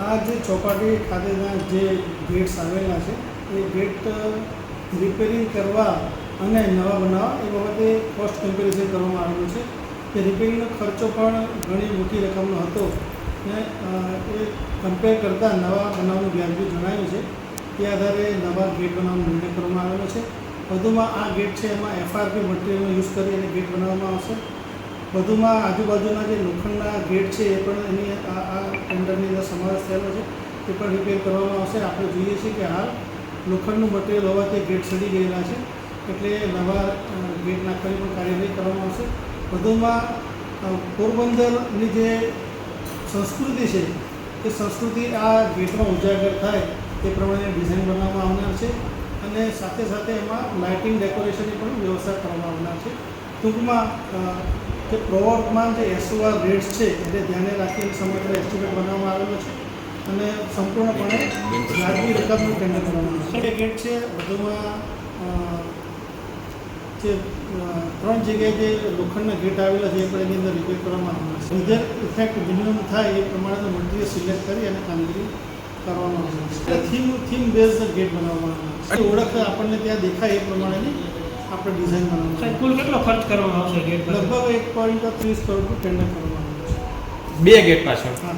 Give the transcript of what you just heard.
આ જે ચોપાટી ખાતેના જે ગેટ્સ આવેલા છે એ ગેટ રિપેરિંગ કરવા અને નવા બનાવવા એ બાબતે કોસ્ટ કમ્પેરિઝન કરવામાં આવેલું છે. કે રિપેરિંગનો ખર્ચો પણ ઘણી મોટી રકમનો હતો ને એ કમ્પેર કરતાં નવા બનાવવાનું વ્યાજબી જણાવ્યું છે. તે આધારે નવા ગેટ બનાવવાનો નિર્ણય કરવામાં આવેલો છે. વધુમાં આ ગેટ છે એમાં FRP મટીરિયલનો યુઝ કરી અને ગેટ બનાવવામાં આવશે. વધુમાં આજુબાજુના જે લોખંડના ગેટ છે એ પણ એની આ ટેન્ડરની અંદર સમાવેશ થયેલો છે. તે પણ રિપેર કરવામાં આવશે. આપણે જોઈએ છીએ કે હાલ લોખંડનું મટીરિયલ હોવાથી ગેટ સડી ગયેલા છે, એટલે નવા ગેટ નાખવાની પણ કાર્યવાહી કરવામાં આવશે. વધુમાં પોરબંદરની જે સંસ્કૃતિ છે એ સંસ્કૃતિ આ ગેટમાં ઉજાગર થાય તે પ્રમાણે ડિઝાઇન બનાવવામાં આવનાર છે અને સાથે સાથે એમાં લાઇટિંગ ડેકોરેશનની પણ વ્યવસ્થા કરવામાં આવનાર છે. ટૂંકમાં જે પ્રવર્તમાન જે SOR રેટ્સ છે એને ધ્યાને રાખીને સમગ્ર એસ્ટિમેટ બનાવવામાં આવેલો છે અને સંપૂર્ણપણે વ્યાજબી રકમનું ટેન્ડર કરવામાં આવે છે. ગેટ છે. વધુમાં જે 3 જગ્યાએ જે લોખંડના ગેટ આવેલા છે એ પણ એની અંદર રિપેર કરવામાં આવનાર છે. વિધર ઇફેક્ટ મિનિમમ થાય એ પ્રમાણેનું મટીરિયલ સિલેક્ટ કરી અને કામગીરી કરવામાં આવશે. થીમ બેઝ ગેટ બનાવવામાં આવશે. ઓળખ આપણને ત્યાં દેખાય એ પ્રમાણેની આપણે ડિઝાઇન બનાવવાનું. કુલ કેટલો ખર્ચ કરવામાં આવશે ગેટ? લગભગ 1.30 કરોડનું ટેન્ડર કરવામાં આવ્યું છે 2 ગેટ પાછળ. હા.